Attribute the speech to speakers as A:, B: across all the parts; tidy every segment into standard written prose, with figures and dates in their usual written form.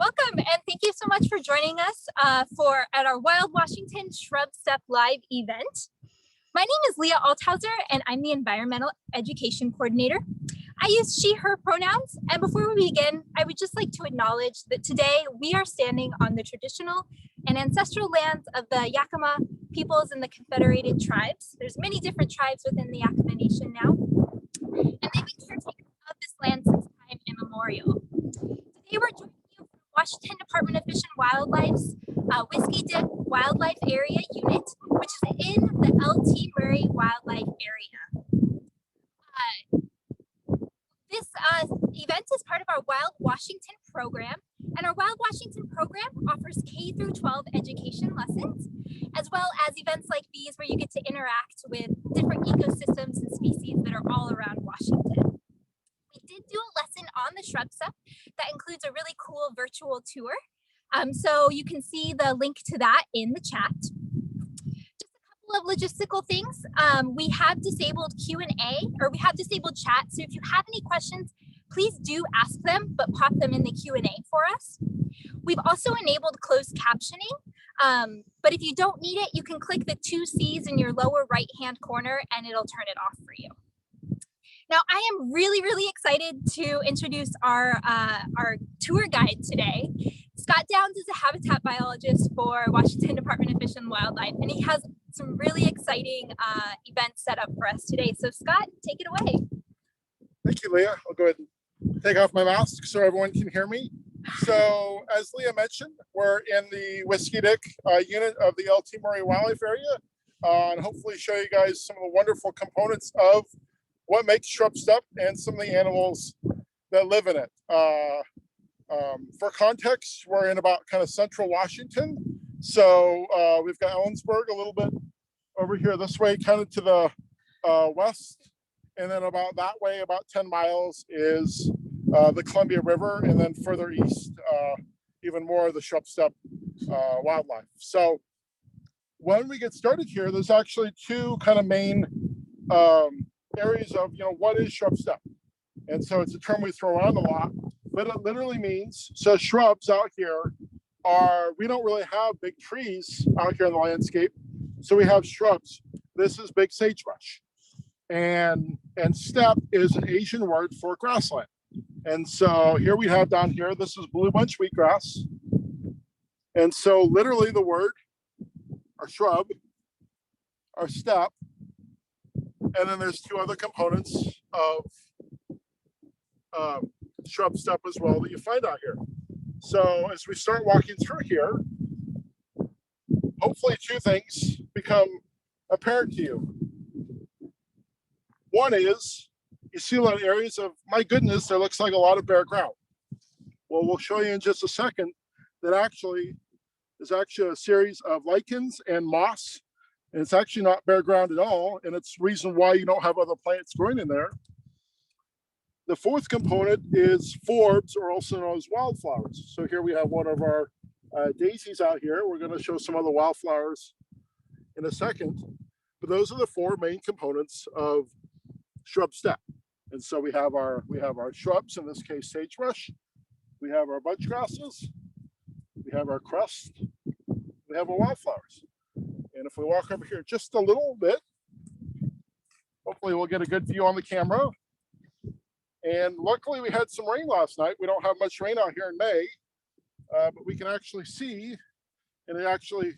A: Welcome, and thank you so much for joining us at our Wild Washington Shrubsteppe live event. My name is Leah Althauser, and I'm the Environmental Education Coordinator. I use she, her pronouns, and before we begin, I would just like to acknowledge that today we are standing on the traditional and ancestral lands of the Yakima peoples and the Confederated Tribes. There's many different tribes within the Yakima Nation now, and they've been caretakers of this land since time immemorial. Today we're joining you from Washington Department of Fish and Wildlife's Whisky Dip Wildlife Area Unit, which is in the L.T. Murray Wildlife Area. This event is part of our Wild Washington program, and our Wild Washington program offers K through 12 education lessons, as well as events like these where you get to interact with different ecosystems and species that are all around Washington. We did do a lesson on the Shrubsteppe that includes a really cool virtual tour. So you can see the link to that in the chat. Just a couple of logistical things. We have disabled Q&A, or we have disabled chat. So if you have any questions, please do ask them, but pop them in the Q&A for us. We've also enabled closed captioning, but if you don't need it, you can click the 2 C's in your lower right-hand corner and it'll turn it off for you. Now, I am really excited to introduce our tour guide today. Scott Downs is a habitat biologist for Washington Department of Fish and Wildlife, and he has some really exciting events set up for us today. So Scott, take it away.
B: Thank you, Leah. I'll go ahead and take off my mask so everyone can hear me. So as Leah mentioned, we're in the Whisky Dip unit of the L.T. Murray Wildlife Area, and hopefully show you guys some of the wonderful components of what makes Shrubsteppe and some of the animals that live in it. For context, we're in about kind of central Washington. So we've got Ellensburg a little bit over here this way, kind of to the west. And then about that way, about 10 miles is the Columbia River. And then further east, even more of the Shrubsteppe wildlife. So when we get started here, there's actually 2 kind of main areas of, what is Shrubsteppe? And so it's a term we throw around a lot, but it literally means, so shrubs out here we don't really have big trees out here in the landscape. So we have shrubs. This is big sagebrush. And steppe is an Asian word for grassland. And so here we have down here, this is blue bunch wheatgrass. And so literally the word, our shrub, our steppe, and then there's 2 other components of Shrubsteppe as well that you find out here. So as we start walking through here, hopefully 2 things become apparent to you. One is, you see a lot of areas of, my goodness, there looks like a lot of bare ground. Well, we'll show you in just a second that there's actually a series of lichens and moss. And it's actually not bare ground at all. And it's the reason why you don't have other plants growing in there. The 4th component is forbs, or also known as wildflowers. So here we have one of our daisies out here. We're going to show some other wildflowers in a second. But those are the 4 main components of Shrubsteppe. And so we have our shrubs, in this case sagebrush. We have our bunch grasses. We have our crust. We have our wildflowers. And if we walk over here just a little bit, hopefully we'll get a good view on the camera. And luckily we had some rain last night. We don't have much rain out here in May, but we can actually see, and it actually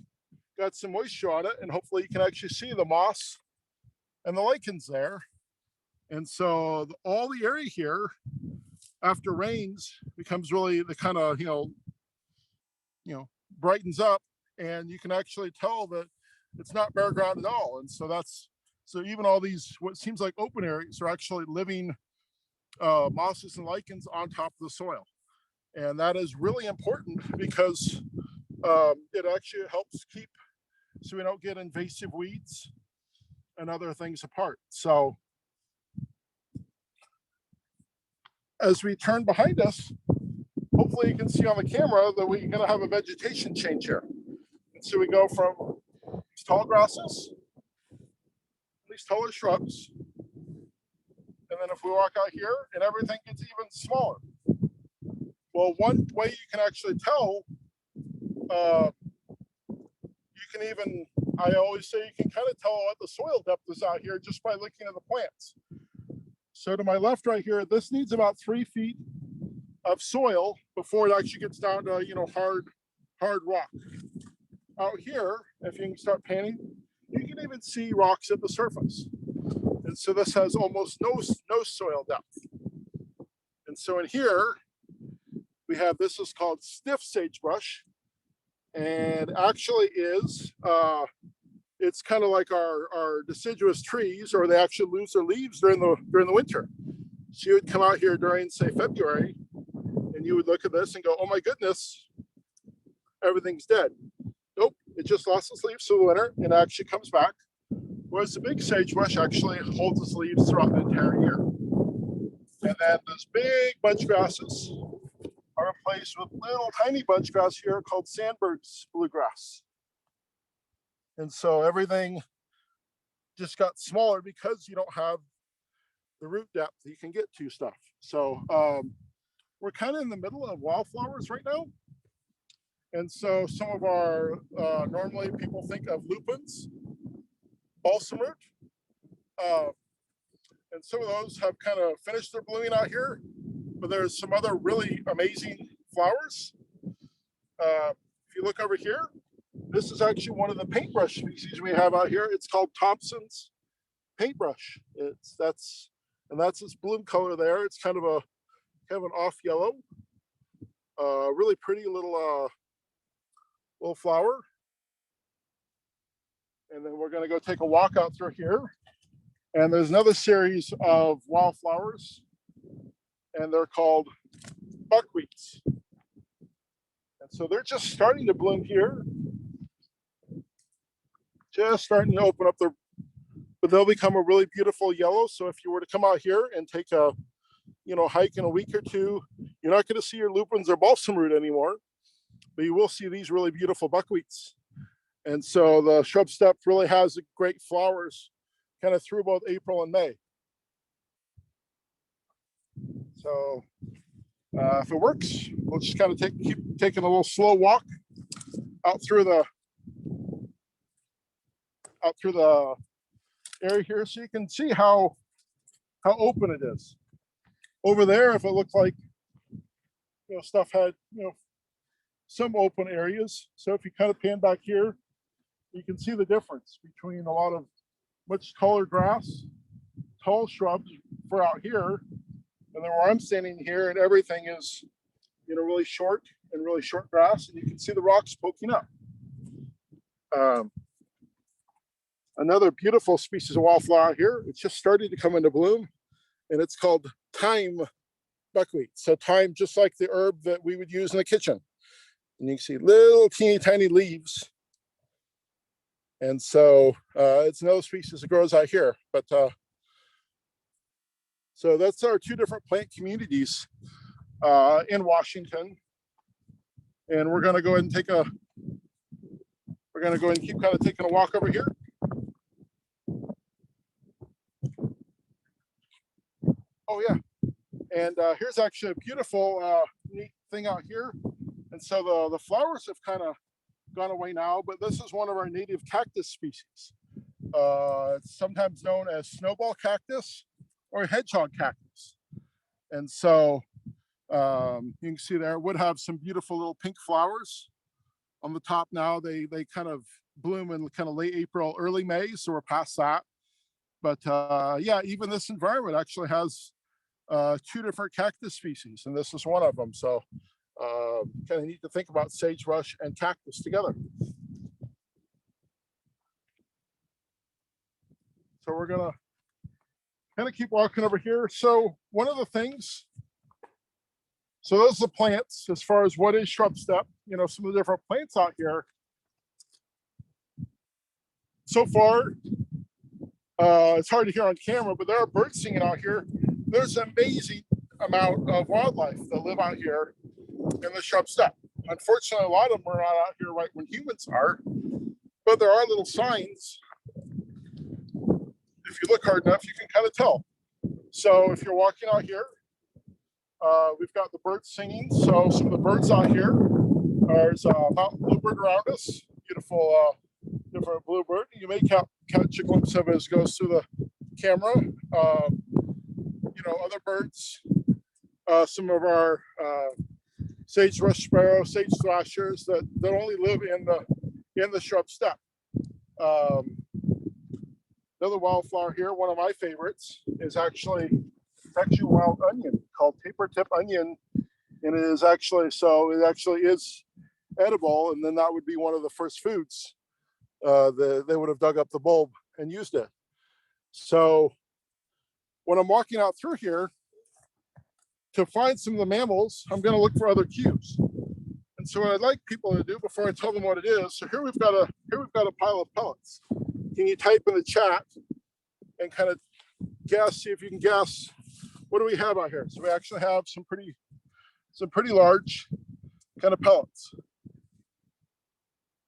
B: got some moisture on it. And hopefully you can actually see the moss and the lichens there. And so all the area here after rains becomes really the kind of, brightens up, and you can actually tell that it's not bare ground at all. And so so even all these, what seems like open areas, are actually living mosses and lichens on top of the soil. And that is really important because it actually helps keep, so we don't get invasive weeds and other things apart. So as we turn behind us, hopefully you can see on the camera that we're going to have a vegetation change here. And so we go from these tall grasses, these taller shrubs, and then if we walk out here, and everything gets even smaller. Well, one way you can actually tell, you can even, I always say you can kind of tell what the soil depth is out here just by looking at the plants. So to my left right here, this needs about 3 feet of soil before it actually gets down to, you know, hard rock. Out here, if you can start panning, you can even see rocks at the surface. And so this has almost no soil depth. And so in here, we have, this is called stiff sagebrush, and actually is, it's kind of like our deciduous trees, or they actually lose their leaves during the winter. So you would come out here during, say, February, and you would look at this and go, oh my goodness, everything's dead. Nope, it just lost its leaves for the winter and actually comes back. Whereas the big sagebrush actually holds its leaves throughout the entire year. And then those big bunch grasses are replaced with little tiny bunch grass here called Sandberg's bluegrass. And so everything just got smaller because you don't have the root depth that you can get to stuff. So we're kind of in the middle of wildflowers right now. And so some of our, normally people think of lupins, balsam root. And some of those have kind of finished their blooming out here, but there's some other really amazing flowers. If you look over here, this is actually one of the paintbrush species we have out here. It's called Thompson's paintbrush. That's its bloom color there. It's kind of an off yellow, really pretty little flower. And then we're going to go take a walk out through here. And there's another series of wildflowers, and they're called buckwheats. And so they're just starting to bloom here. Just starting to open up but they'll become a really beautiful yellow. So if you were to come out here and take a, hike in a week or two, you're not going to see your lupins or balsam root anymore, but you will see these really beautiful buckwheats. And so the Shrubsteppe really has great flowers kind of through both April and May. So if it works, we'll just kind of keep taking a little slow walk out through the area here, so you can see how open it is. Over there, if it looked like stuff had some open areas. So if you kind of pan back here, you can see the difference between a lot of much taller grass, tall shrubs for out here, and then where I'm standing here, and everything is really short and really short grass, and you can see the rocks poking up. Another beautiful species of wildflower here, it's just starting to come into bloom, and it's called thyme buckwheat. So thyme, just like the herb that we would use in the kitchen. And you can see little teeny tiny leaves. And so it's another species that grows out here. But so that's our two different plant communities in Washington. And we're going to go ahead and keep kind of taking a walk over here. Oh yeah, and here's actually a beautiful neat thing out here. And so the flowers have kind of gone away now, but this is one of our native cactus species. It's sometimes known as snowball cactus or hedgehog cactus. And so you can see there, it would have some beautiful little pink flowers on the top now. They kind of bloom in kind of late April, early May, so we're past that. But yeah, even this environment actually has two different cactus species, and this is one of them. So kind of neat to think about sagebrush and cactus together. So we're gonna kind of keep walking over here. So one of the things, so those are the plants as far as what is Shrubsteppe, some of the different plants out here. So far, it's hard to hear on camera, but there are birds singing out here. There's an amazing amount of wildlife that live out here in the Shrubsteppe. Unfortunately, a lot of them are not out here right when humans are, but there are little signs. If you look hard enough, you can kind of tell. So if you're walking out here We've got the birds singing. So some of the birds out here. There's a mountain bluebird around us. Beautiful, different bluebird. You may catch a glimpse of it as it goes through the camera. Other birds. Some of our sagebrush sparrow, sage thrashers that only live in the shrub steppe. Another wildflower here, one of my favorites, is actually wild onion called taper tip onion, and it actually is edible, and then that would be one of the first foods. They would have dug up the bulb and used it. So when I'm walking out through here to find some of the mammals, I'm going to look for other cues. And so what I'd like people to do before I tell them what it is, so here we've got a pile of pellets. Can you type in the chat and kind of see if you can guess what do we have out here? So we actually have some pretty large kind of pellets.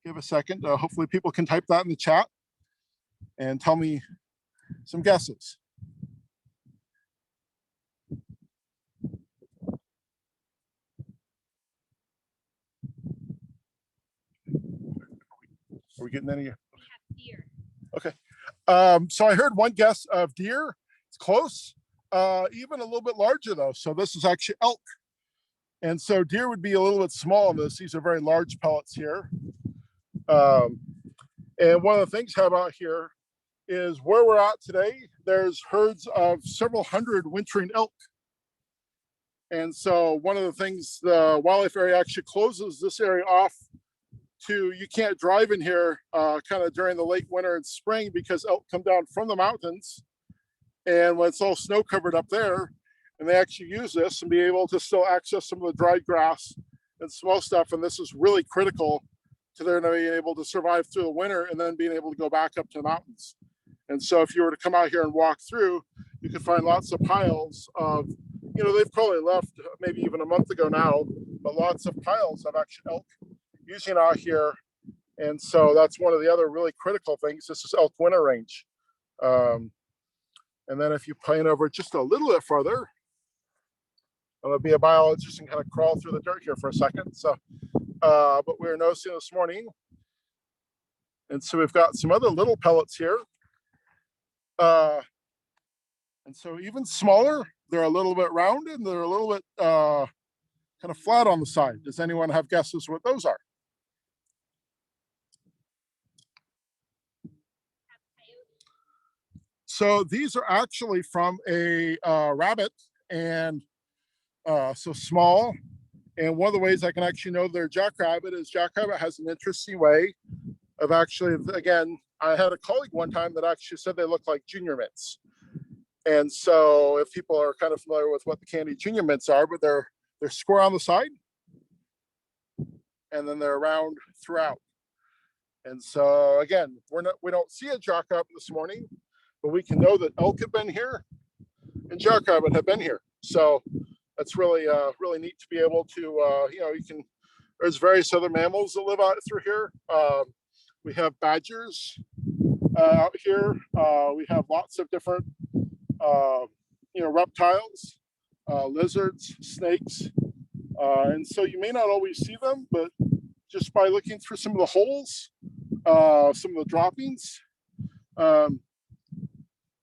B: Give a second. Hopefully people can type that in the chat and tell me some guesses. Are we getting any?
A: We have deer.
B: Okay. So I heard one guess of deer. It's close. Even a little bit larger though. So this is actually elk. And so deer would be a little bit small in this. These are very large pellets here. And one of the things how about here is where we're at today, there's herds of several hundred wintering elk. And so one of the things, the wildlife area actually closes this area off to, you can't drive in here kind of during the late winter and spring because elk come down from the mountains. And when it's all snow covered up there, and they actually use this and be able to still access some of the dried grass and small stuff. And this is really critical to their being able to survive through the winter and then being able to go back up to the mountains. And so if you were to come out here and walk through, you could find lots of piles of, they've probably left maybe even a month ago now, but lots of piles of actual elk using out here. And so that's one of the other really critical things. This is elk winter range. And then if you plane over just a little bit further, I'm gonna be a biologist and kind of crawl through the dirt here for a second. So, but we were noticing this morning, and so we've got some other little pellets here. And so even smaller, they're a little bit rounded and they're a little bit kind of flat on the side. Does anyone have guesses what those are? So these are actually from a rabbit, and so small. And one of the ways I can actually know they're jackrabbit is jackrabbit has an interesting way of actually, again, I had a colleague one time that actually said they look like junior mints. And so if people are kind of familiar with what the candy junior mints are, but they're square on the side and then they're round throughout. And so again, we don't see a jackrabbit this morning, but we can know that elk have been here and jackrabbit have been here. So that's really really neat to be able to there's various other mammals that live out through here. We have badgers out here. We have lots of different reptiles, lizards, snakes, and so you may not always see them, but just by looking through some of the holes, some of the droppings,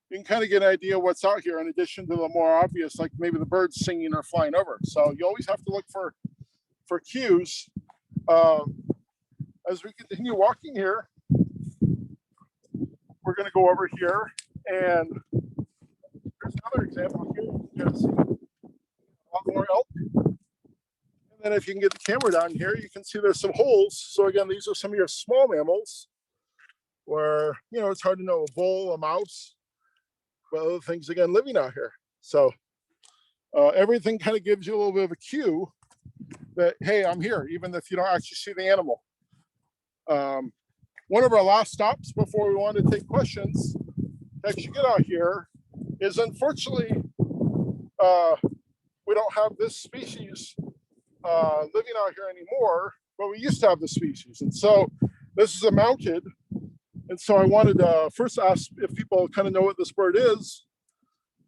B: you can kind of get an idea what's out here in addition to the more obvious, like maybe the birds singing or flying over. So you always have to look for cues. As we continue walking here, we're going to go over here, and there's another example here. You can see a lot more elk. And then if you can get the camera down here, you can see there's some holes. So again, these are some of your small mammals where, it's hard to know a bull, a mouse, but other things, again, living out here. So everything kind of gives you a little bit of a cue that, hey, I'm here, even if you don't actually see the animal. One of our last stops before we want to take questions to actually get out here is, unfortunately, we don't have this species living out here anymore, but we used to have the species. And so this is a mounted. And so I wanted to first ask if people kind of know what this bird is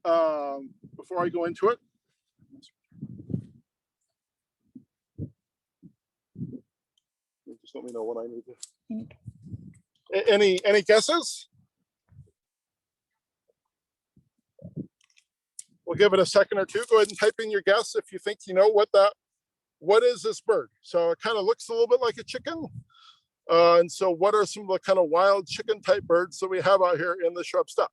B: before I go into it. Just let me know when I need to. Any guesses? We'll give it a second or two. Go ahead and type in your guess if you think you know what is this bird. So it kind of looks a little bit like a chicken. And so what are some of the kind of wild chicken type birds that we have out here in the Shrubsteppe?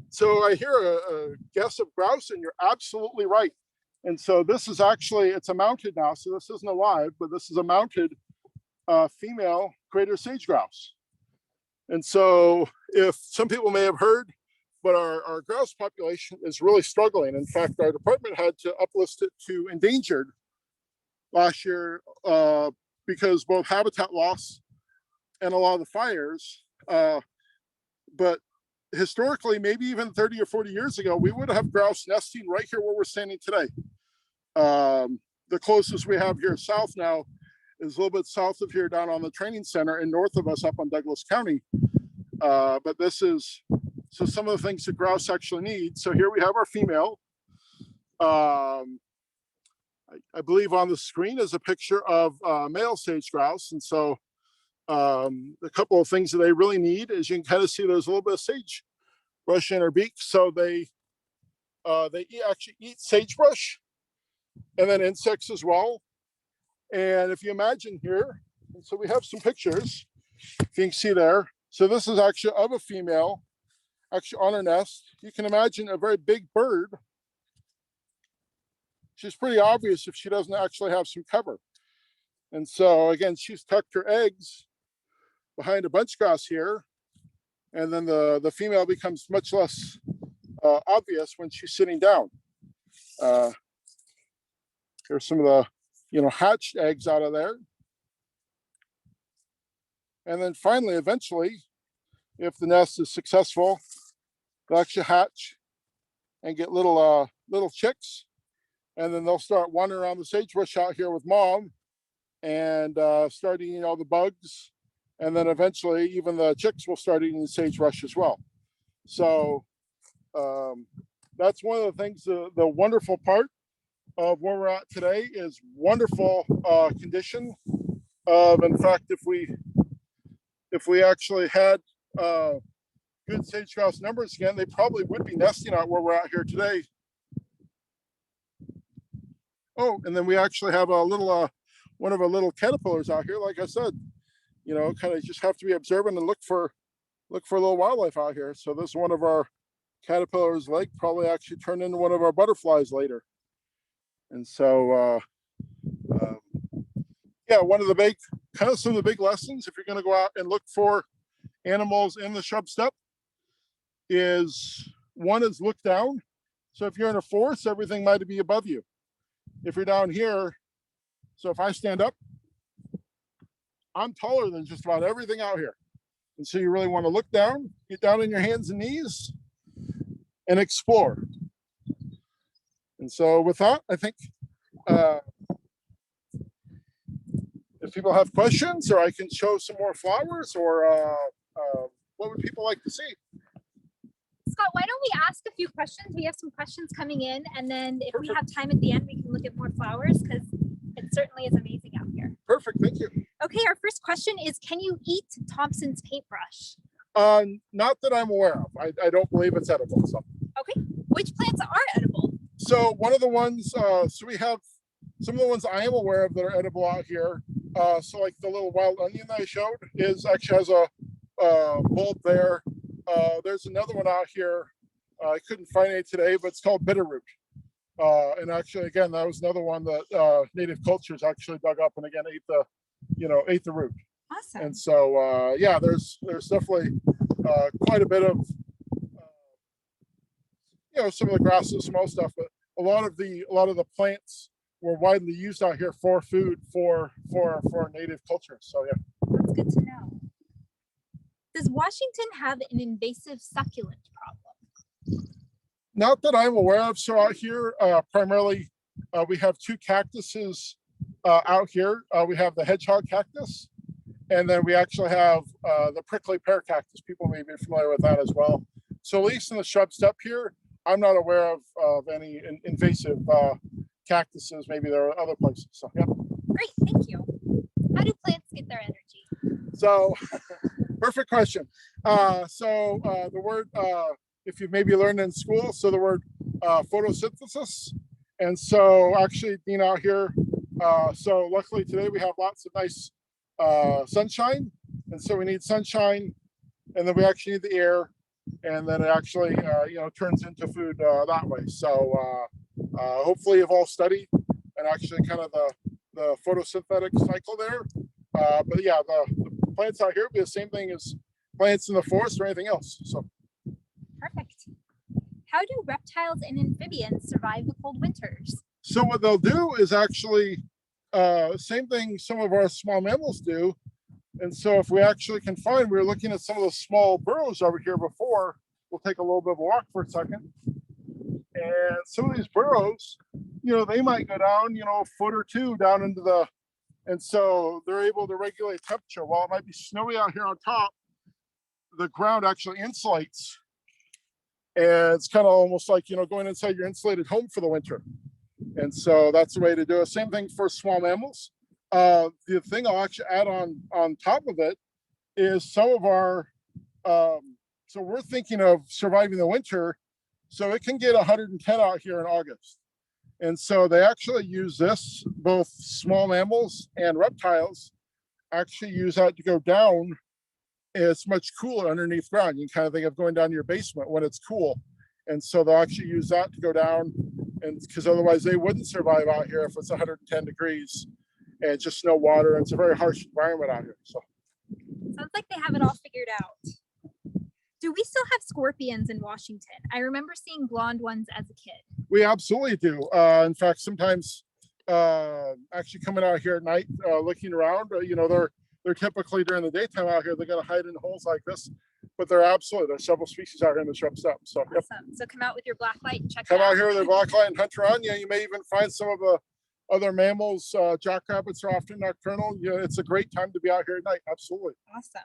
B: So I hear a guess of grouse, and you're absolutely right. And so this is actually, it's a mounted now, so this isn't a live, but this is a mounted female greater sage-grouse. And so if some people may have heard, but our grouse population is really struggling. In fact, our department had to uplist it to endangered last year because both habitat loss and a lot of the fires. But historically, maybe even 30 or 40 years ago, we would have grouse nesting right here where we're standing today. The closest we have here south now is a little bit south of here down on the training center and north of us up on Douglas County. But this is, so some of the things that grouse actually need. So here we have our female. I believe on the screen is a picture of male sage-grouse. And so a couple of things that they really need is you can kind of see there's a little bit of sagebrush in her beak. So they actually eat sagebrush and then insects as well. And if you imagine here, and so we have some pictures, you can see there. So this is actually of a female, actually on her nest. You can imagine a very big bird. She's pretty obvious if she doesn't actually have some cover. And so again, she's tucked her eggs behind a bunch grass here. And then the female becomes much less obvious when she's sitting down. Here's some of the hatched eggs out of there. And then finally, eventually, if the nest is successful, they'll actually hatch and get little chicks. And then they'll start wandering around the sagebrush out here with mom and start eating all the bugs. And then eventually even the chicks will start eating the sagebrush as well. So that's one of the things, the wonderful part of where we're at today is wonderful condition of, in fact, if we actually had good sage-grouse numbers again, they probably would be nesting out where we're at here today. Oh, and then we actually have a little one of our little caterpillars out here. Like I said, kind of just have to be observant and look for a little wildlife out here. So this is one of our caterpillars' leg, probably actually turned into one of our butterflies later. And so yeah, one of the big, kind of some of the big lessons, if you're going to go out and look for animals in the Shrubsteppe, is one is look down. So if you're in a forest, everything might be above you. If you're down here, so if I stand up, I'm taller than just about everything out here. And so you really want to look down, get down on your hands and knees and explore. And so with that, I think if people have questions, or I can show some more flowers, or what would people like to see?
A: Scott, why don't we ask a few questions? We have some questions coming in, and then if we have time at the end, we can look at more flowers, because it certainly is amazing out here.
B: Perfect, thank you.
A: Okay, our first question is, can you eat Thompson's paintbrush?
B: Not that I'm aware of. I don't believe it's edible. So.
A: Okay, which plants are edible?
B: So one of the ones, so we have some of the ones I am aware of that are edible out here. So like the little wild onion that I showed actually has a bulb there. There's another one out here. I couldn't find it today, but it's called bitterroot. And actually, again, that was another one that native cultures actually dug up and again ate the root.
A: Awesome.
B: And so yeah, there's definitely quite a bit of some of the grasses, some other stuff, but a lot of the plants were widely used out here for food for native cultures. So yeah.
A: That's good to know. Does Washington have an invasive succulent problem?
B: Not that I'm aware of. So out here, primarily, we have two cactuses out here. We have the hedgehog cactus, and then we actually have the prickly pear cactus. People may be familiar with that as well. So at least in the Shrubsteppe here, I'm not aware of any invasive cactuses. Maybe there are other places. So, yeah.
A: Great, thank you. How do plants get their energy?
B: So, perfect question. The word, if you maybe learned in school, so the word photosynthesis. And so actually being out here, so luckily today we have lots of nice sunshine. And so we need sunshine, and then we actually need the air, and then it actually, turns into food that way. So hopefully you've all studied and actually kind of the photosynthetic cycle there. But yeah, the plants out here will be the same thing as plants in the forest or anything else. So
A: perfect. How do reptiles and amphibians survive the cold winters?
B: So what they'll do is actually same thing some of our small mammals do. And so if we actually can find, we were looking at some of the small burrows over here before. We'll take a little bit of a walk for a second. And some of these burrows, they might go down, a foot or two down into the, and so they're able to regulate temperature. While it might be snowy out here on top, the ground actually insulates. And it's kind of almost like, going inside your insulated home for the winter. And so that's the way to do it. Same thing for small mammals. The thing I'll actually add on top of it is some of our, so we're thinking of surviving the winter. So it can get 110 out here in August. And so they actually use this, both small mammals and reptiles actually use that to go down. It's much cooler underneath ground. You can kind of think of going down to your basement when it's cool. And so they'll actually use that to go down, and because otherwise they wouldn't survive out here if it's 110 degrees and just no water. And it's a very harsh environment out here. So
A: sounds like they have it all figured out. Do we still have scorpions in Washington? I remember seeing blonde ones as a kid.
B: We absolutely do. In fact, sometimes actually coming out here at night, looking around, they're typically during the daytime out here, they're going to hide in holes like this, but there's several species out here in the Shrubsteppe. So,
A: awesome.
B: Yep.
A: So come out with your black light and check
B: Come
A: it out.
B: out here with your black light and hunt around. You may even find some of the other mammals. Jackrabbits are often nocturnal. It's a great time to be out here at night. Absolutely.
A: Awesome.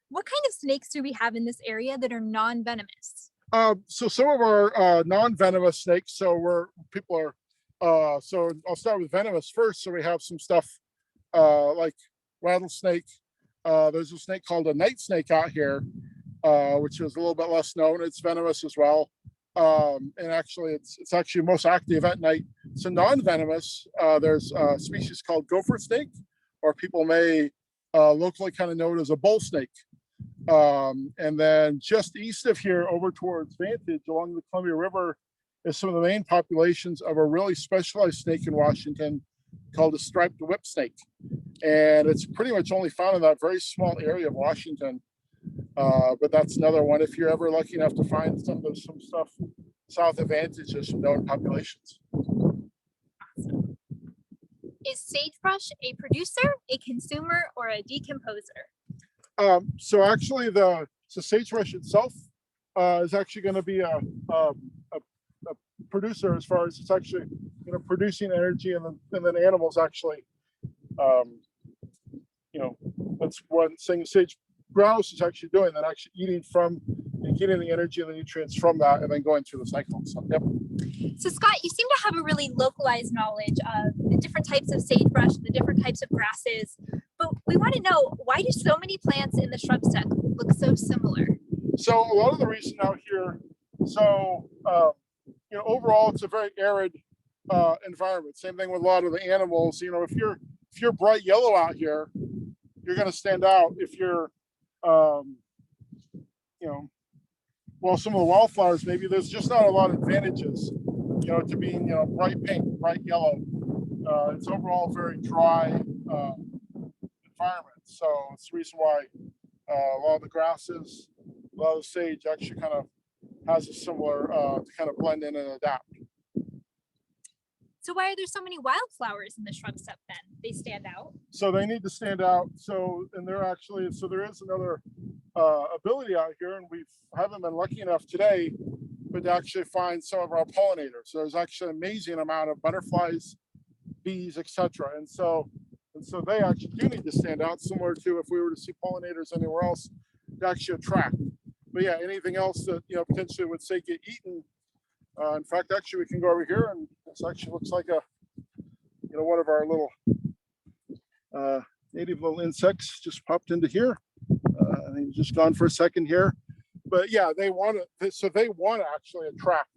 A: What kind of snakes do we have in this area that are non-venomous?
B: So some of our non-venomous snakes. So so I'll start with venomous first. So we have some stuff like rattlesnake. There's a snake called a night snake out here, which is a little bit less known. It's venomous as well. And actually it's actually most active at night. So non-venomous, there's a species called gopher snake, or people may locally kind of know it as a bull snake. And then just east of here over towards Vantage along the Columbia River is some of the main populations of a really specialized snake in Washington called a striped whip snake. And it's pretty much only found in that very small area of Washington. But that's another one. If you're ever lucky enough to find some stuff south of Vantage, there's some known populations.
A: Awesome. Is sagebrush a producer, a consumer, or a decomposer?
B: So actually sagebrush itself is actually going to be a producer, as far as it's actually producing energy, and then animals actually that's one thing Sage-Grouse is actually doing, that actually eating from and getting the energy and the nutrients from that, and then going through the cycle. So, yep.
A: So Scott, you seem to have a really localized knowledge of the different types of sagebrush and the different types of grasses, but we want to know, why do so many plants in the Shrubsteppe look so similar?
B: So a lot of the reason out here, overall it's a very arid environment. Same thing with a lot of the animals. If you're bright yellow out here, you're going to stand out. If you're some of the wildflowers, maybe there's just not a lot of advantages to being bright pink, bright yellow. It's overall very dry environment. So it's the reason why a lot of the grasses, a lot of the sage actually kind of has a similar to kind of blend in and adapt.
A: So why are there so many wildflowers in the Shrubsteppe then? They stand out.
B: So they need to stand out. There is another ability out here, and we haven't been lucky enough today, but to actually find some of our pollinators. So there's actually an amazing amount of butterflies, bees, etc. And so they actually do need to stand out, similar to if we were to see pollinators anywhere else to actually attract. But yeah, anything else that potentially would say get eaten In fact, actually, we can go over here, and this actually looks like a, one of our little native little insects just popped into here. He's just gone for a second here, but yeah, they want to. So they want to actually attract,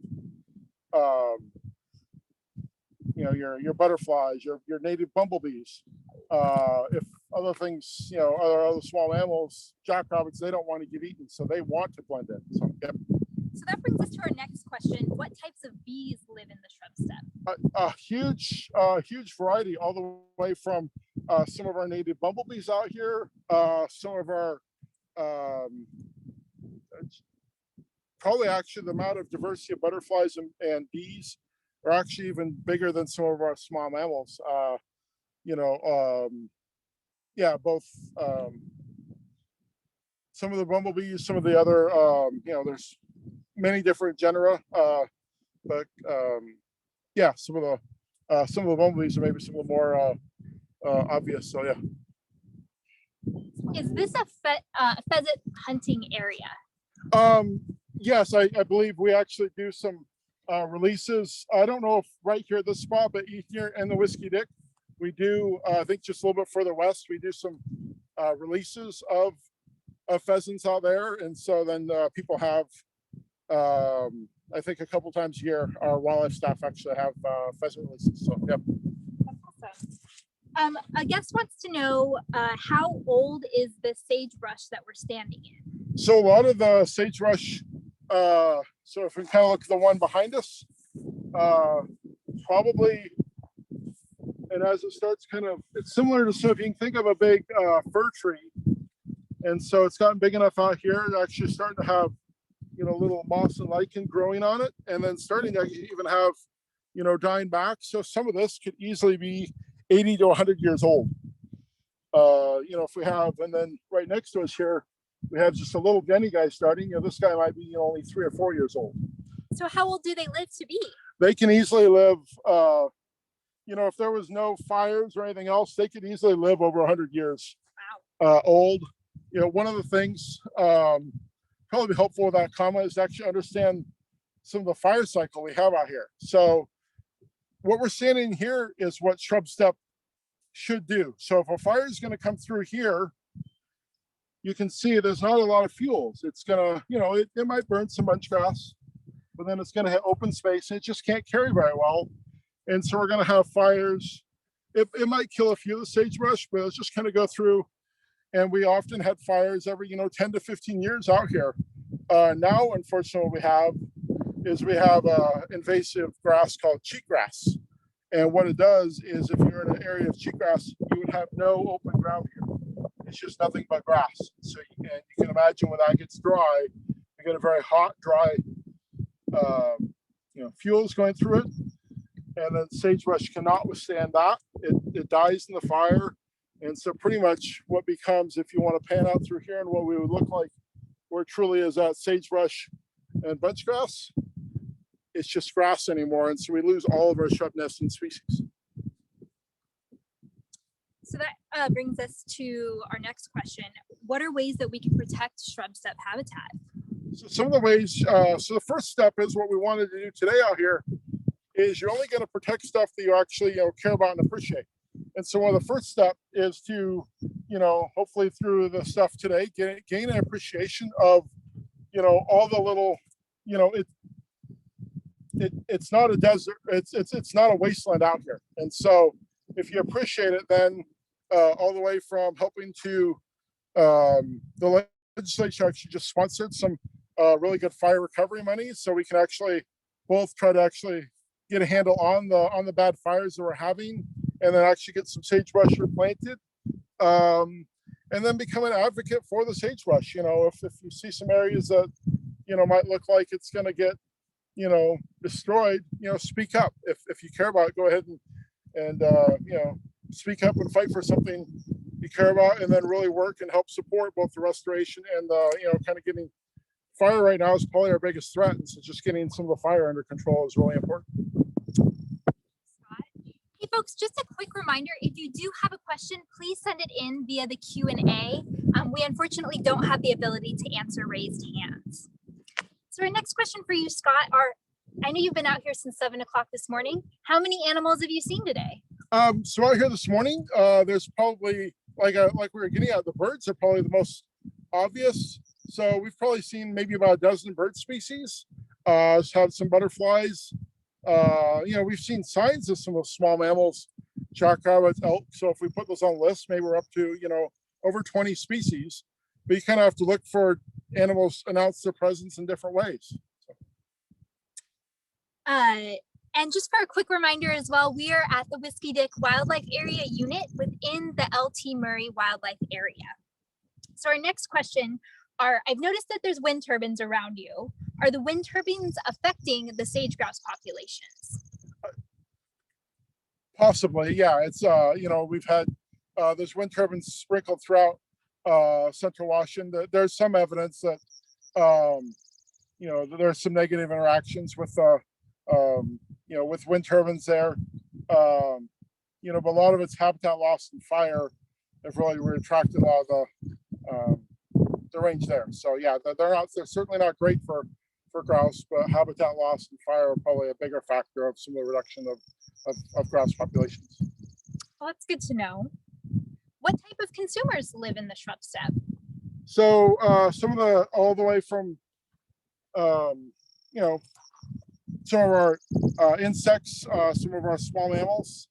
B: your butterflies, your native bumblebees. If other things, other small mammals, jackrabbits, they don't want to get eaten, so they want to blend in. So, yep.
A: So that brings us to our next question. What types of bees live in the shrub steppe?
B: A huge variety, all the way from some of our native bumblebees out here, some of our probably actually the amount of diversity of butterflies and bees are actually even bigger than some of our small mammals. Both some of the bumblebees, some of the other, there's many different genera, but some of the bumblebees are maybe some of the more obvious. So yeah.
A: Is this a pheasant hunting area?
B: Yes, I believe we actually do some releases. I don't know if right here at this spot, but here in the Whisky Dick, we do, I think just a little bit further west, we do some releases of pheasants out there. And so then people have, I think a couple times a year, our wildlife staff actually have pheasant releases. So, yep.
A: That's awesome. A guest wants to know how old is the sagebrush that we're standing in?
B: So a lot of the sagebrush, so if we kind of look at the one behind us, probably, and as it starts it's similar to, so if you can think of a big fir tree, and so it's gotten big enough out here, it's actually starting to have, little moss and lichen growing on it, and then starting to even have, dying back. So some of this could easily be 80 to 100 years old. If we have, and then right next to us here, we have just a little denny guy starting. This guy might be only 3 or 4 years old.
A: So how old do they live to be?
B: They can easily live, if there was no fires or anything else, they could easily live over 100 years.
A: Wow.
B: Old. One of the things probably be helpful with that comment is to actually understand some of the fire cycle we have out here. So what we're seeing in here is what Shrubsteppe should do. So if a fire is going to come through here, you can see there's not a lot of fuels. It's going to, it might burn some bunch grass, but then it's going to hit open space and it just can't carry very well. And so we're going to have fires. It might kill a few of the sagebrush, but it's just going to go through. And we often had fires every, 10 to 15 years out here. Now, unfortunately, what we have invasive grass called cheatgrass. And what it does is if you're in an area of cheatgrass, you would have no open ground here. It's just nothing but grass. So you can imagine when that gets dry, you get a very hot, dry, fuels going through it. And then sagebrush cannot withstand that. It dies in the fire. And so pretty much what becomes, if you want to pan out through here and what we would look like, where truly is that sagebrush and bunch grass, it's just grass anymore. And so we lose all of our shrub nesting species.
A: So that brings us to our next question. What are ways that we can protect shrubsteppe habitat?
B: So some of the ways, so the first step is what we wanted to do today out here is you're only going to protect stuff that you actually care about and appreciate. And so one of the first step is to, hopefully through the stuff today, gain an appreciation of, all the little, it's not a desert, it's not a wasteland out here. And so if you appreciate it, then all the way from helping to the legislature actually just sponsored some really good fire recovery money, so we can actually both try to actually get a handle on the bad fires that we're having, and then actually get some sagebrush replanted, and then become an advocate for the sagebrush. If you see some areas that might look like it's going to get destroyed, speak up. If you care about it, go ahead and speak up and fight for something you care about, and then really work and help support both the restoration and kind of getting fire right now is probably our biggest threat. And so just getting some of the fire under control is really important.
A: Hey folks, just a quick reminder, if you do have a question, please send it in via the Q&A. We unfortunately don't have the ability to answer raised hands. So our next question for you, Scott, are I know you've been out here since 7 o'clock this morning. How many animals have you seen today?
B: So out here this morning, there's probably like we were getting at, the birds are probably the most obvious. So we've probably seen maybe about a dozen bird species. Had some butterflies. We've seen signs of some of the small mammals, jackrabbits, elk. So if we put those on lists, maybe we're up to over 20 species. But you kind of have to look for animals announce their presence in different ways.
A: And just for a quick reminder as well, we are at the Whisky Wildlife Area Unit within the LT Murray Wildlife Area. So our next question are, I've noticed that there's wind turbines around you. Are the wind turbines affecting the sage-grouse populations?
B: Possibly, yeah. It's, we've had there's wind turbines sprinkled throughout central Washington. There's some evidence that, there's some negative interactions with with wind turbines there, but a lot of it's habitat loss and fire have really retracted a lot of the range there. So yeah, they're certainly not great for grouse, but habitat loss and fire are probably a bigger factor of some of the reduction of grouse populations.
A: Well, that's good to know. What type of consumers live in the Shrubsteppe?
B: So some of all the way from some of our insects, some of our small mammals,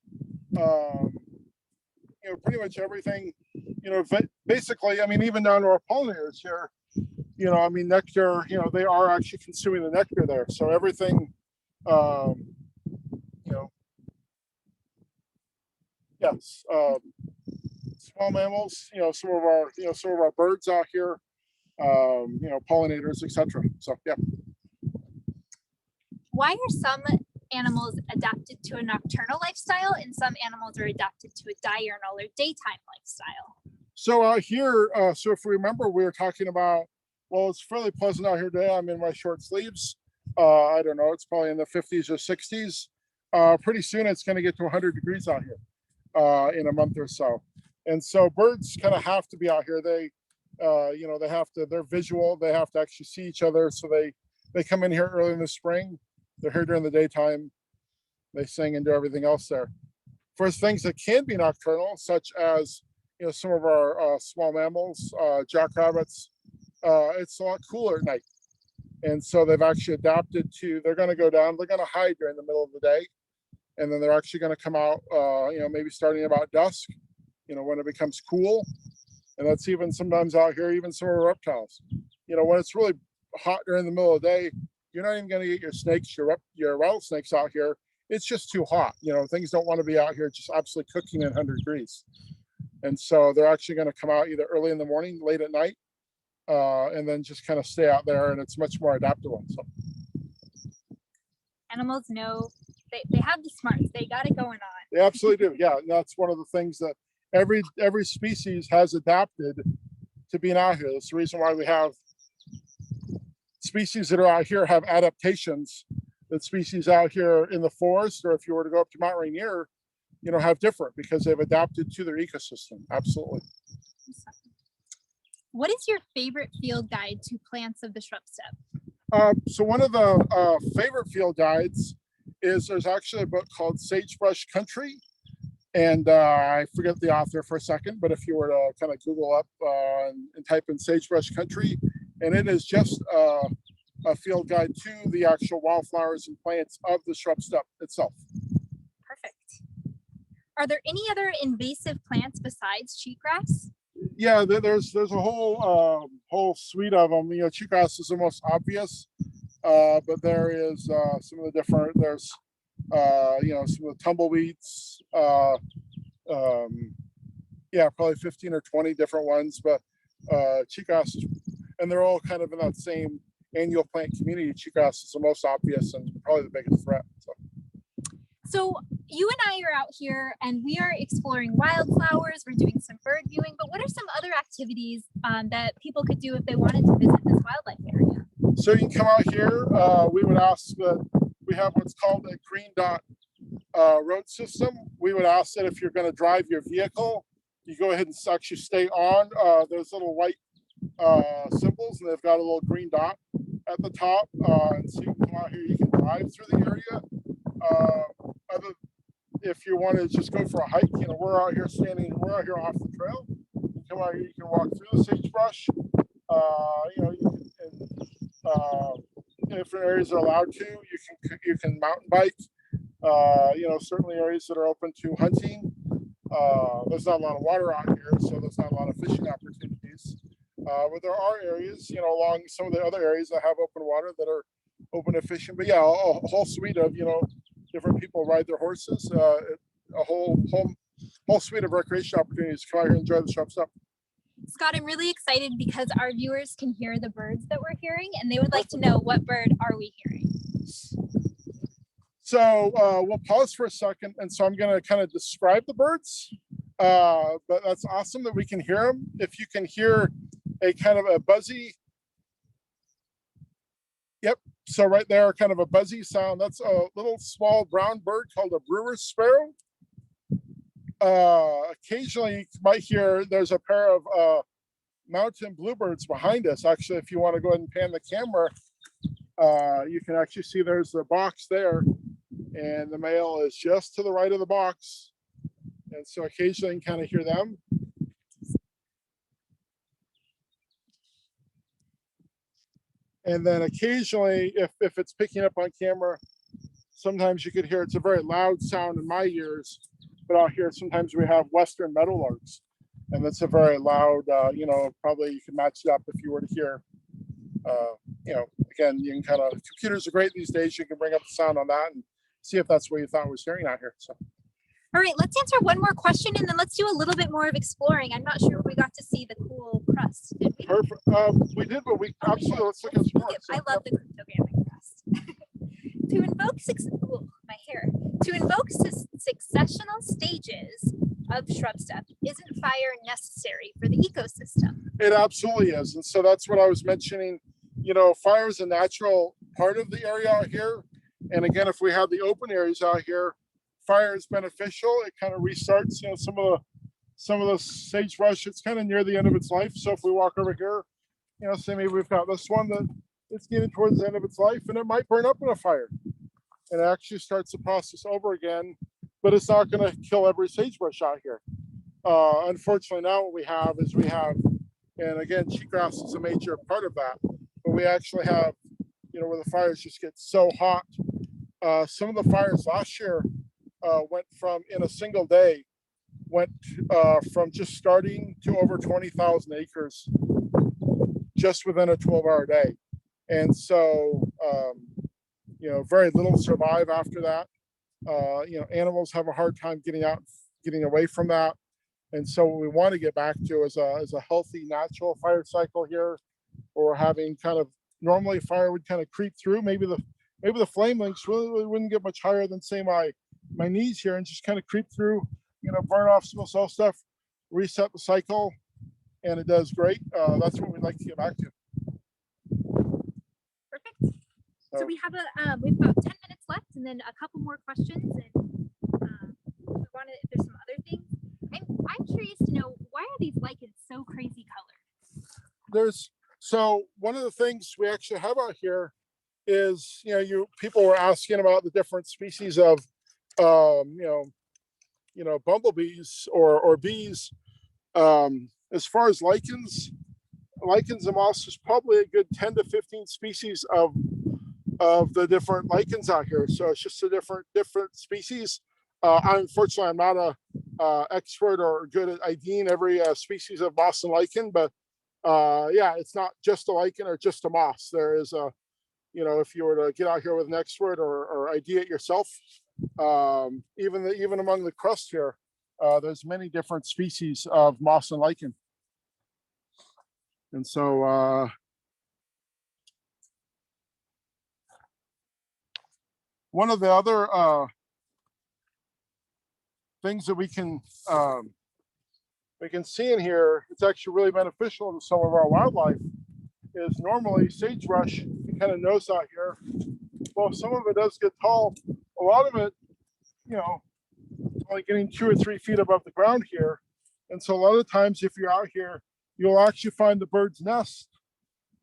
B: pretty much everything, basically, even down to our pollinators here, nectar, they are actually consuming the nectar there. So everything, yes, small mammals, some of our birds out here, pollinators, etc. So, yeah.
A: Why are some animals adapted to a nocturnal lifestyle and some animals are adapted to a diurnal or daytime lifestyle?
B: So out here, so if we remember, we were talking about, well, it's fairly pleasant out here today. I'm in my short sleeves. I don't know, it's probably in the 50s or 60s. Pretty soon it's going to get to 100 degrees out here in a month or so. And so birds kind of have to be out here. They, they're visual. They have to actually see each other. So they come in here early in the spring. They're here during the daytime. They sing and do everything else there. For things that can be nocturnal, such as some of our small mammals, jackrabbits, it's a lot cooler at night, and so they've actually adapted to. They're going to go down. They're going to hide during the middle of the day, and then they're actually going to come out. Maybe starting about dusk. When it becomes cool, and that's even sometimes out here. Even some of our reptiles. When it's really hot during the middle of the day, you're not even going to get your snakes, your rattlesnakes out here. It's just too hot. Things don't want to be out here just absolutely cooking at 100 degrees. And so they're actually going to come out either early in the morning, late at night, and then just kind of stay out there. And it's much more adaptable. So
A: animals know they have the smarts. They got it going on.
B: They absolutely do. Yeah, and that's one of the things that every species has adapted to being out here. That's the reason why we have species that are out here have adaptations that species out here in the forest, or if you were to go up to Mount Rainier, have different because they've adapted to their ecosystem. Absolutely.
A: What is your favorite field guide to plants of the Shrubsteppe?
B: So one of the favorite field guides is there's actually a book called Sagebrush Country. And I forget the author for a second, but if you were to kind of Google up and type in Sagebrush Country, and it is just a field guide to the actual wildflowers and plants of the Shrubsteppe itself.
A: Perfect. Are there any other invasive plants besides cheatgrass?
B: Yeah, there's a whole suite of them. Cheatgrass is the most obvious, but there is some of the different. There's some of the tumbleweeds. Probably 15 or 20 different ones, but cheatgrass is, and they're all kind of in that same annual plant community. Cheatgrass is the most obvious and probably the biggest threat.
A: So you and I are out here and we are exploring wildflowers. We're doing some bird viewing, but what are some other activities that people could do if they wanted to visit this wildlife area?
B: So you can come out here. We would ask that we have what's called a green dot road system. We would ask that if you're going to drive your vehicle, you go ahead and actually stay on those little white symbols, and they've got a little green dot at the top. And so you can come out here, you can drive through the area. Other if you want to just go for a hike, you know, we're out here off the trail. You come out here, you can walk through the sagebrush. You know, different areas are allowed to. You can mountain bike. You know, certainly areas that are open to hunting. There's not a lot of water out here, so there's not a lot of fishing opportunities. But there are areas, you know, along some of the other areas that have open water that are open to fishing. But yeah, a whole suite of, you know, different people ride their horses. A whole suite of recreation opportunities. Come out here and enjoy the Shrubsteppe.
A: Scott, I'm really excited because our viewers can hear the birds that we're hearing, and they would like to know, what bird are we hearing?
B: So we'll pause for a second, and so I'm going to kind of describe the birds. But that's awesome that we can hear them. If you can hear a kind of a buzzy, yep. So right there, kind of a buzzy sound. That's a little small brown bird called a brewer's sparrow. Occasionally you might hear there's a pair of mountain bluebirds behind us. Actually, if you want to go ahead and pan the camera, you can actually see there's the box there, and the male is just to the right of the box. And so occasionally you can kind of hear them. And then occasionally, if it's picking up on camera, sometimes you could hear, it's a very loud sound in my ears, but out here sometimes we have western meadowlarks, and that's a very loud, you know, probably you can match it up if you were to hear, you know, again, you can kind of, computers are great these days, you can bring up the sound on that and see if that's what you thought was hearing out here. So.
A: All right, let's answer one more question, and then let's do a little bit more of exploring. I'm not sure if we got to see the cool crust, did we?
B: Perfect. We did, but we absolutely, let's look at some more.
A: I love the cryptographic crust. To invoke successional stages of Shrubsteppe, isn't fire necessary for the ecosystem?
B: It absolutely is. And so that's what I was mentioning. You know, fire is a natural part of the area out here. And again, if we have the open areas out here, fire is beneficial. It kind of restarts, you know, some of the sagebrush. It's kind of near the end of its life. So if we walk over here, you know, say maybe we've got this one that it's getting towards the end of its life, and it might burn up in a fire, and it actually starts the process over again. But it's not going to kill every sagebrush out here. Unfortunately, now what we have, and again, cheatgrass is a major part of that. But we actually have, you know, where the fires just get so hot. Some of the fires last year went from, in a single day, from just starting to over 20,000 acres just within a 12-hour day. And so, you know, very little survive after that. You know, animals have a hard time getting away from that. And so what we want to get back to is a healthy, natural fire cycle here, or having kind of, normally fire would kind of creep through. Maybe the flame lengths really wouldn't get much higher than, say, my knees here, and just kind of creep through, you know, burn off some of stuff, reset the cycle, and it does great. That's what we'd like to get back to.
A: Perfect. So we have we've about 10 minutes left, and then a couple more questions, and we want to, if there's some other things. I'm curious to know, why are these lichens so crazy colored?
B: So one of the things we actually have out here is, you know, people were asking about the different species of you know, bumblebees or bees. As far as lichens and moss, there's probably a good 10 to 15 species of the different lichens out here. So it's just a different species. Unfortunately, I'm not a expert or good at IDing every species of moss and lichen, but yeah, it's not just a lichen or just a moss. There is a, you know, if you were to get out here with an expert or ID it yourself, even among the crust here, there's many different species of moss and lichen. And so one of the other things that we can see in here, it's actually really beneficial to some of our wildlife, is normally sagebrush, you kind of notice out here, well, some of it does get tall. A lot of it, you know, only getting 2 or 3 feet above the ground here. And so a lot of times if you're out here, you'll actually find the bird's nest,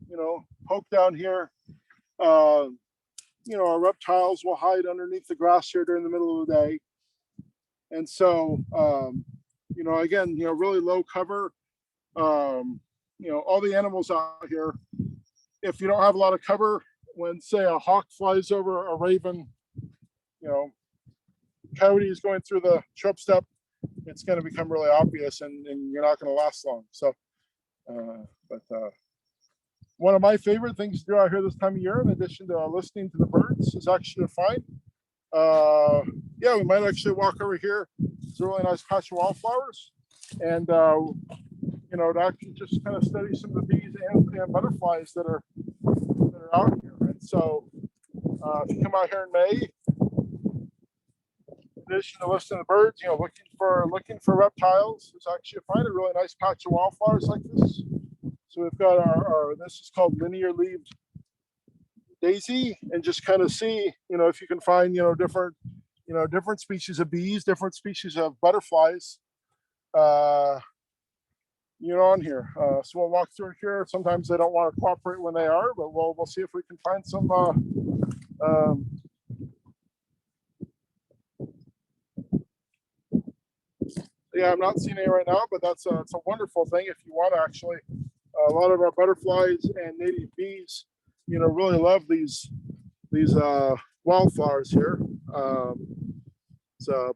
B: you know, poke down here. our reptiles will hide underneath the grass here during the middle of the day. And so, again, really low cover. All the animals out here, if you don't have a lot of cover, when say a hawk flies over, a raven, coyote is going through the shrubsteppe, it's going to become really obvious, and you're not going to last long. So, but one of my favorite things to do out here this time of year, in addition to listening to the birds, is actually to find. We might actually walk over here. It's a really nice patch of wildflowers, and to actually just kind of study some of the bees and butterflies that are out here. And so, if you come out here in May, in addition to listening to the birds, looking for reptiles, it's actually find a really nice patch of wildflowers like this. So we've got our this is called linear leaved daisy, and just kind of see, if you can find, different species of bees, different species of butterflies, on here. So we'll walk through here. Sometimes they don't want to cooperate when they are, but we'll see if we can find some. I'm not seeing any right now, but it's a wonderful thing if you want to actually. A lot of our butterflies and native bees, really love these wildflowers here. It's a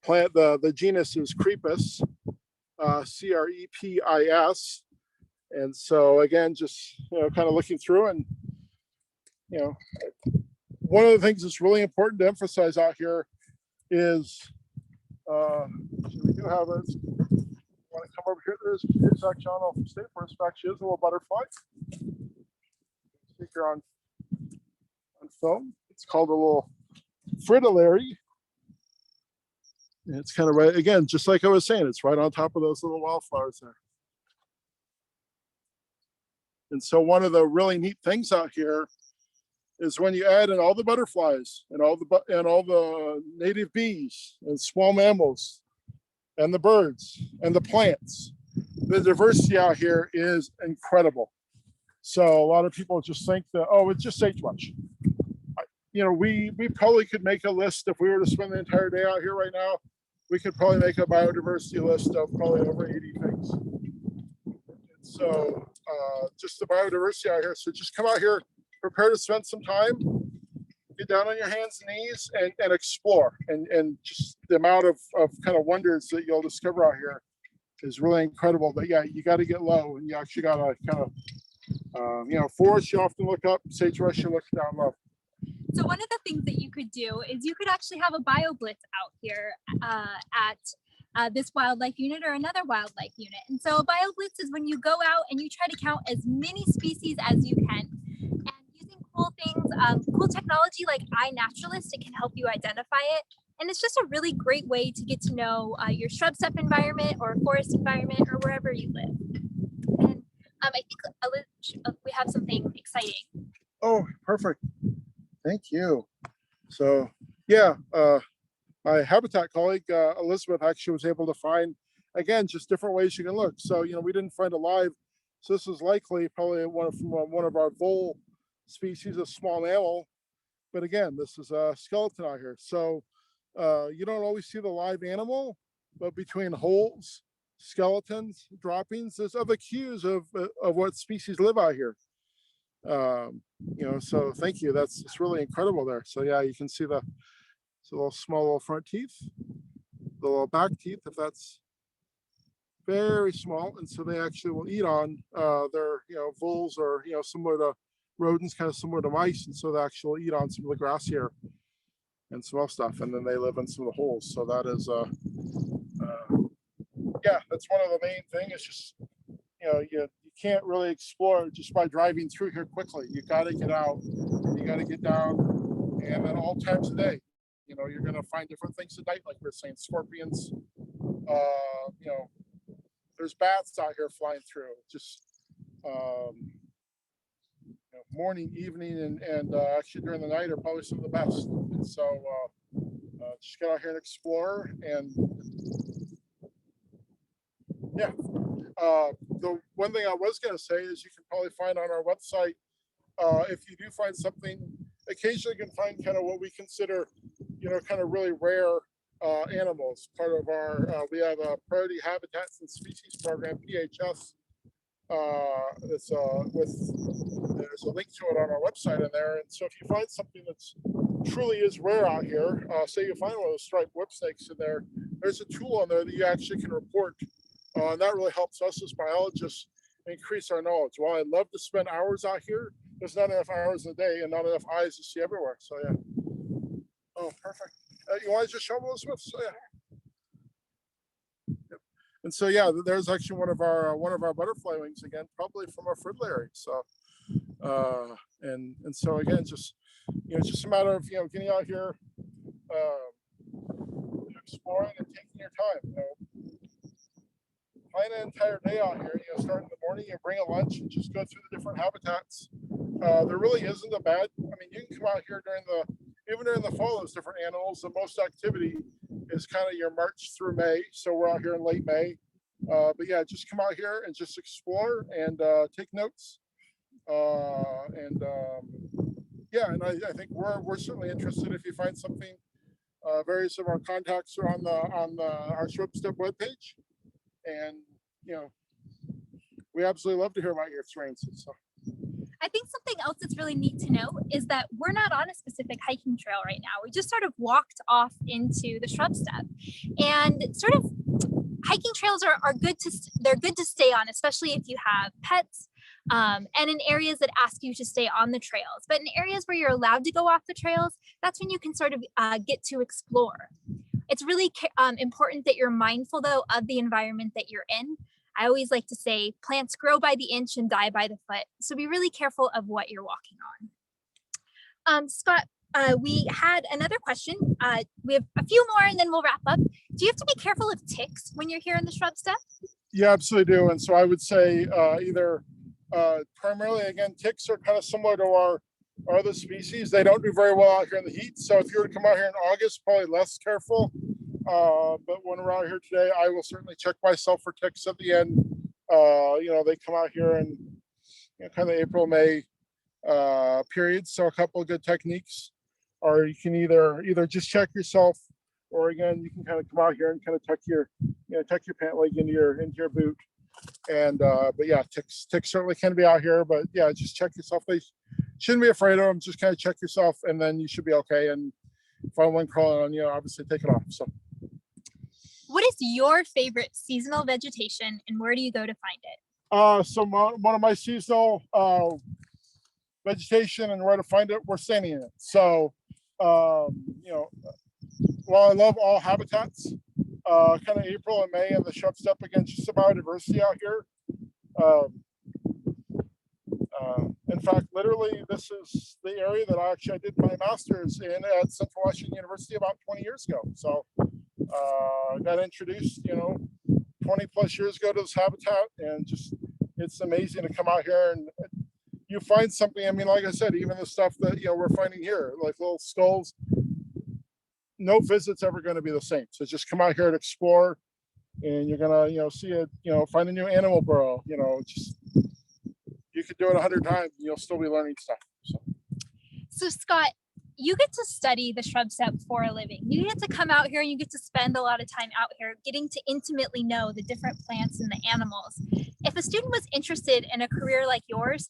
B: plant. The genus is Crepus, Crepis, and so again, just kind of looking through, and one of the things that's really important to emphasize out here is we do have it. Want to come over here? There's actually, I don't know if stay for us, actually is a little butterfly. See here on film. It's called a little fritillary. And it's kind of right again, just like I was saying, it's right on top of those little wildflowers there. And so one of the really neat things out here is when you add in all the butterflies and all the native bees and small mammals and the birds and the plants, the diversity out here is incredible. So a lot of people just think that, oh, it's just sagebrush. We probably could make a list if we were to spend the entire day out here right now. We could probably make a biodiversity list of probably over 80 things. So just the biodiversity out here. So just come out here, prepare to spend some time, get down on your hands and knees and explore. And just the amount of kind of wonders that you'll discover out here is really incredible. But yeah, you got to get low, and you actually got to kind of, forest, you often look up, sagebrush, you look down low.
A: So one of the things that you could do is you could actually have a BioBlitz out here at this wildlife unit or another wildlife unit. And so a BioBlitz is when you go out and you try to count as many species as you can. And using cool things, cool technology like iNaturalist, it can help you identify it. And it's just a really great way to get to know your Shrubsteppe environment or forest environment or wherever you live. And I think we have something exciting.
B: Oh, perfect. Thank you. So yeah, my habitat colleague, Elizabeth, actually was able to find, again, just different ways you can look. So, we didn't find a live, so this is likely probably from one of our vole species of small mammal. But again, this is a skeleton out here. So you don't always see the live animal, but between holes, skeletons, droppings, there's other cues of what species live out here. So thank you. It's really incredible there. So yeah, you can see the small little front teeth, the little back teeth, if that's very small. And so they actually will eat on their, voles or, similar to rodents, kind of similar to mice. And so they actually eat on some of the grass here and small stuff. And then they live in some of the holes. So that is, that's one of the main things. It's just, you can't really explore just by driving through here quickly. You got to get out, you got to get down, and at all times of day, you're going to find different things at night, like we're saying, scorpions. There's bats out here flying through. Just morning, evening, and actually during the night are probably some of the best. And so just get out here and explore. And yeah. The one thing I was going to say is you can probably find on our website, if you do find something occasionally can find kind of what we consider, kind of really rare animals. Part of our, we have a Priority Habitats and Species Program, PHS. That's there's a link to it on our website in there. And so if you find something that's truly is rare out here, say you find one of those striped whip snakes in there, there's a tool on there that you actually can report. And that really helps us as biologists increase our knowledge. While I love to spend hours out here, there's not enough hours in a day and not enough eyes to see everywhere. So yeah. Oh, perfect. You want to just shovel this with? So, yeah. Yep. And so yeah, there's actually one of our butterfly wings again, probably from our fritillary. So and so again, just just a matter of getting out here, exploring and taking your time. Plan an entire day out here. Start in the morning, you bring a lunch, and just go through the different habitats. There really isn't a bad. I mean, you can come out here even during the fall. There's different animals. The most activity is kind of your March through May. So we're out here in late May. But yeah, just come out here and just explore and take notes. Yeah, and I think we're certainly interested if you find something. Various of our contacts are on our Shrubsteppe webpage, and we absolutely love to hear about your experiences. So.
A: I think something else that's really neat to know is that we're not on a specific hiking trail right now. We just sort of walked off into the Shrubsteppe, and sort of hiking trails are good to stay on, especially if you have pets. And in areas that ask you to stay on the trails. But in areas where you're allowed to go off the trails, that's when you can sort of get to explore. It's really important that you're mindful, though, of the environment that you're in. I always like to say plants grow by the inch and die by the foot. So be really careful of what you're walking on. Scott, we had another question. We have a few more and then we'll wrap up. Do you have to be careful of ticks when you're here in the Shrubsteppe?
B: Yeah, absolutely do. And so I would say primarily, again, ticks are kind of similar to our other species. They don't do very well out here in the heat. So if you were to come out here in August, probably less careful. But when we're out here today, I will certainly check myself for ticks at the end. They come out here in kind of April, May periods. So a couple of good techniques, or you can either just check yourself, or again, you can kind of come out here and kind of tuck your pant leg into your boot. And but yeah, ticks certainly can be out here, but yeah, just check yourself. They shouldn't be afraid of them. Just kind of check yourself, and then you should be okay. And find one crawling on you, obviously take it off. So
A: what is your favorite seasonal vegetation, and where do you go to find it?
B: So one of my seasonal vegetation and where to find it, we're standing in it. So while I love all habitats, kind of April and May and the Shrubsteppe, again, just the biodiversity out here. In fact, literally, this is the area that I did my master's in at Central Washington University about 20 years ago. So got introduced, 20 plus years ago to this habitat, and just it's amazing to come out here and you find something. I mean, like I said, even the stuff that we're finding here, like little skulls. No visit's ever going to be the same. So just come out here and explore, and you're gonna see it. Find a new animal burrow. Just you could do it 100 times, and you'll still be learning stuff.
A: So Scott, you get to study the Shrubsteppe for a living. You get to come out here and you get to spend a lot of time out here getting to intimately know the different plants and the animals. If a student was interested in a career like yours,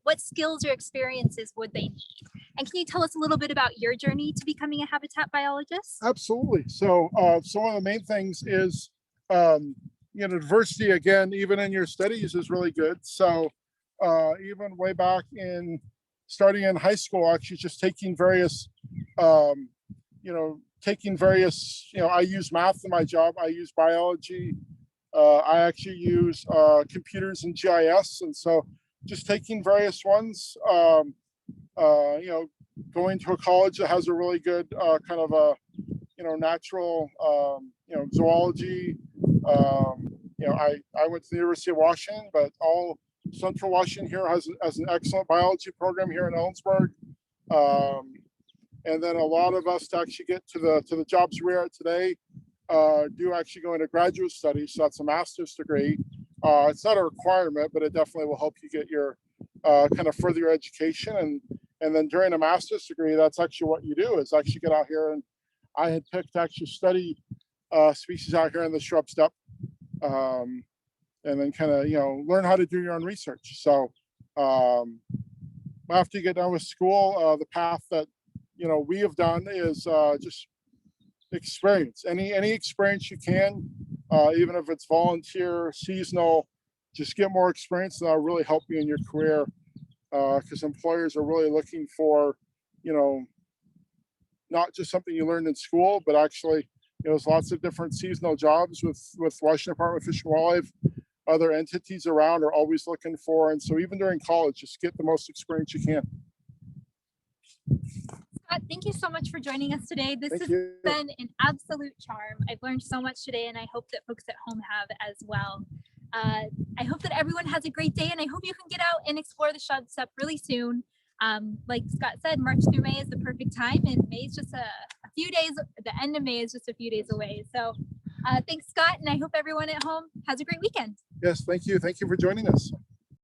A: what skills or experiences would they need? And can you tell us a little bit about your journey to becoming a habitat biologist?
B: Absolutely. So one of the main things is, diversity, again, even in your studies is really good. So even way back starting in high school, actually just taking various, I use math in my job. I use biology. I actually use computers and GIS. And so just taking various ones, going to a college that has a really good kind of a, natural, zoology. I went to the University of Washington, but all Central Washington here has an excellent biology program here in Ellensburg. And then a lot of us to actually get to the jobs we're at today do actually go into graduate studies. So that's a master's degree. It's not a requirement, but it definitely will help you get your kind of further your education. And And then during a master's degree, that's actually what you do, is actually get out here. And I had picked to actually study species out here in the Shrubsteppe, and then kind of, learn how to do your own research. So after you get done with school, the path that, we have done is just experience, any experience you can, even if it's volunteer, seasonal, just get more experience, and that'll really help you in your career, because employers are really looking for, not just something you learned in school, but actually, there's lots of different seasonal jobs with Washington Department of Fish and Wildlife. Other entities around are always looking for, and so even during college, just get the most experience you can.
A: Scott, thank you so much for joining us today. This has been an absolute charm. I've learned so much today, and I hope that folks at home have as well. I hope that everyone has a great day, and I hope you can get out and explore the Shrubsteppe really soon. Like Scott said, March through May is the perfect time, and May is just a few days, the end of May is just a few days away. So thanks, Scott, and I hope everyone at home has a great weekend.
B: Yes, thank you. Thank you for joining us.